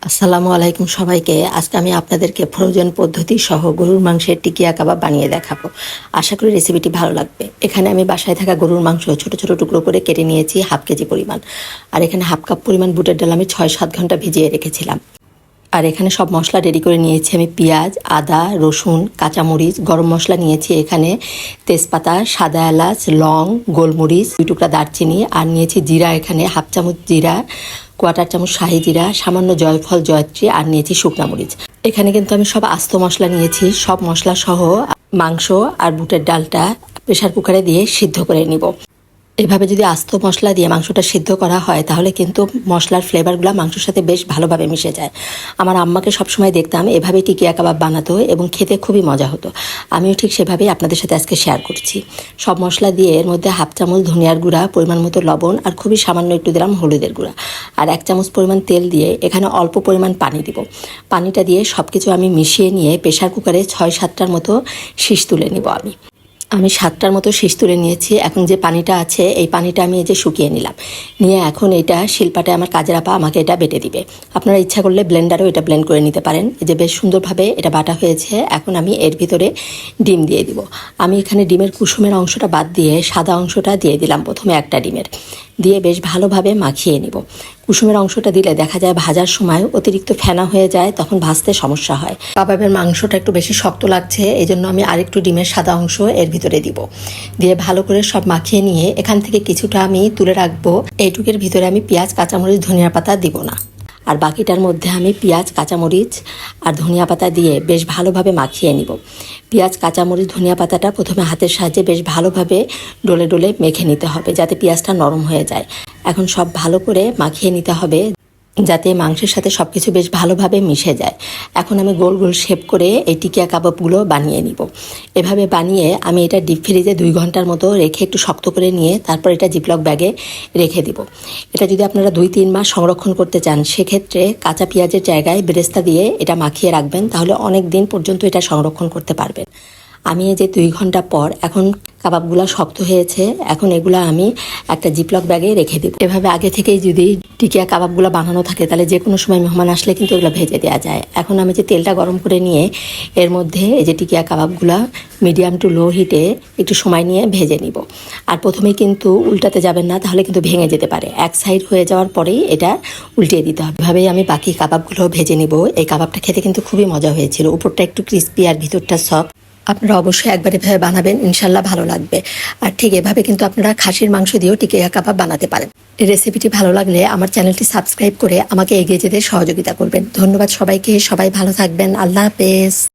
আসসালামু আলাইকুম সবাইকে। আজকে আমি আপনাদেরকে ফ্রোজেন পদ্ধতি সহ গরুর মাংসের টিকিয়া কাবাব বানিয়ে দেখাবো। আশা করি রেসিপিটি ভালো লাগবে। এখানে আমি বাসায় থাকা গরুর মাংস ছোট ছোট টুকরো করে কেটে নিয়েছি হাফ কেজি পরিমাণ। আর এখানে হাফ কাপ পরিমাণ বুটের ডাল আমি 6-7 ঘন্টা ভিজিয়ে রেখেছিলাম। আর এখানে সব মশলা রেডি করে নিয়েছি আমি পেঁয়াজ, আদা, রসুন, কাঁচামরিচ, গরম মশলা নিয়েছি এখানে তেজপাতা, সাদা এলাচ, লং, গোলমরিচ, 2 টুকরা দারচিনি, আর নিয়েছি জিরা এখানে হাফ চামচ জিরা, কোয়াটার চামচ শাহি জিরা, সামান্য জয়ফল, জয়ত্রী, আর নিয়েছি শুকনা মরিচ। এখানে কিন্তু আমি সব আস্ত মশলা নিয়েছি। সব মশলা সহ মাংস আর বুটের ডালটা প্রেসার কুকারে দিয়ে সিদ্ধ করে নিব। এভাবে যদি আস্ত মশলা দিয়ে মাংসটা সিদ্ধ করা হয় তাহলে কিন্তু মশলার ফ্লেভারগুলো মাংসের সাথে বেশ ভালোভাবে মিশে যায়। আমার আম্মাকে সবসময় দেখতাম এভাবে টিকিয়া কাবাব বানাতো এবং খেতে খুবই মজা হতো। আমিও ঠিক সেভাবেই আপনাদের সাথে আজকে শেয়ার করছি। সব মশলা দিয়ে এর মধ্যে হাফ চামচ ধনিয়ার গুঁড়া, পরিমাণ মতো লবণ, আর খুবই সামান্য একটু দিলাম হলুদের গুঁড়া, আর 1 চামচ পরিমাণ তেল দিয়ে এখানে অল্প পরিমাণ পানি দিব। পানিটা দিয়ে সব কিছু আমি মিশিয়ে নিয়ে প্রেসার কুকারে 6-7টার মতো শীষ তুলে নিব। আমি 7টার মতো শীষ তুলে নিয়েছি। এখন যে পানিটা আছে এই পানিটা আমি এই যে শুকিয়ে নিলাম। নিয়ে এখন এটা শিলপাটে আমার কাজের আপা আমাকে এটা বেটে দিবে। আপনারা ইচ্ছা করলে ব্লেন্ডারও এটা ব্লেন্ড করে নিতে পারেন। এই যে বেশ সুন্দরভাবে এটা বাটা হয়েছে। এখন আমি এর ভিতরে ডিম দিয়ে দিব। আমি এখানে ডিমের কুসুমের অংশটা বাদ দিয়ে সাদা অংশটা দিয়ে দিলাম প্রথমে একটা ডিমের, দিয়ে বেশ ভালোভাবে মাখিয়ে নিব। কুসুমের অংশটা দিলে দেখা যায় ভাজার সময় অতিরিক্ত ফেনা হয়ে যায়, তখন ভাজতে সমস্যা হয়। কাবাবের মাংসটা একটু বেশি শক্ত লাগছে, এই জন্য আমি আরেকটু ডিমের সাদা অংশ এর ভিতরে দিব। দিয়ে ভালো করে সব মাখিয়ে নিয়ে এখান থেকে কিছুটা আমি তুলে রাখবো। এইটুকের ভিতরে আমি পেঁয়াজ, কাঁচামরিচ, ধনিয়া পাতা দিব না। আর বাকিটার মধ্যে আমি পেঁয়াজ, কাঁচামরিচ আর ধনিয়া পাতা দিয়ে বেশ ভালোভাবে মাখিয়ে নিব। পেঁয়াজ, কাঁচামরিচ, ধনিয়া পাতাটা প্রথমে হাতের সাহায্যে বেশ ভালোভাবে ডলে ডলে মেখে নিতে হবে যাতে পেঁয়াজটা নরম হয়ে যায়। এখন সব ভালো করে মাখিয়ে নিতে হবে যাতে মাংসের সাথে সব কিছু বেশ ভালোভাবে মিশে যায়। এখন আমি গোল গোল শেপ করে এই টিকিয়া কাবাবগুলো বানিয়ে নিব। এভাবে বানিয়ে আমি এটা ডিপ ফ্রিজে 2 ঘন্টার মতো রেখে একটু শক্ত করে নিয়ে তারপর এটা জিপলক ব্যাগে রেখে দিব। এটা যদি আপনারা 2-3 মাস সংরক্ষণ করতে চান সেক্ষেত্রে কাঁচা পেঁয়াজের জায়গায় বেরেস্তা দিয়ে এটা মাখিয়ে রাখবেন, তাহলে অনেক দিন পর্যন্ত এটা সংরক্ষণ করতে পারবেন। আমি এই যে 2 ঘন্টা পর এখন কাবাবগুলো শক্ত হয়েছে, এখন এগুলো আমি একটা জিপলক ব্যাগে রেখে দিব। এভাবে আগে থেকেই যদি টিকিয়া কাবাবগুলো বানানো থাকে তাহলে যে কোনো সময় মেহমান আসলে কিন্তু এগুলো ভেজে দেওয়া যায়। এখন আমি যে তেলটা গরম করে নিয়ে এর মধ্যে এই যে টিকিয়া কাবাবগুলো মিডিয়াম টু লো হিটে একটু সময় নিয়ে ভেজে নিব। আর প্রথমেই কিন্তু উল্টাতে যাবেন না, তাহলে কিন্তু ভেঙে যেতে পারে। এক সাইড হয়ে যাওয়ার পরেই এটা উল্টিয়ে দিতে হবে। এভাবেই আমি বাকি কাবাবগুলো ভেজে নিব। এই কাবাবটা খেতে কিন্তু খুবই মজা হয়েছিল, উপরটা একটু ক্রিস্পি আর ভিতরটা সফট। আপনারা অবশ্যই একবার এভাবে বানাবেন, ইনশাল্লাহ ভালো লাগবে। আর ঠিক এভাবে কিন্তু আপনারা খাসির মাংস দিয়েও টিকিয়া কাবাব বানাতে পারেন। এই রেসিপিটি ভালো লাগলে আমার চ্যানেলটি সাবস্ক্রাইব করে আমাকে এগিয়ে যেতে সহযোগিতা করবেন। ধন্যবাদ সবাইকে। সবাই ভালো থাকবেন। আল্লাহ হাফেজ।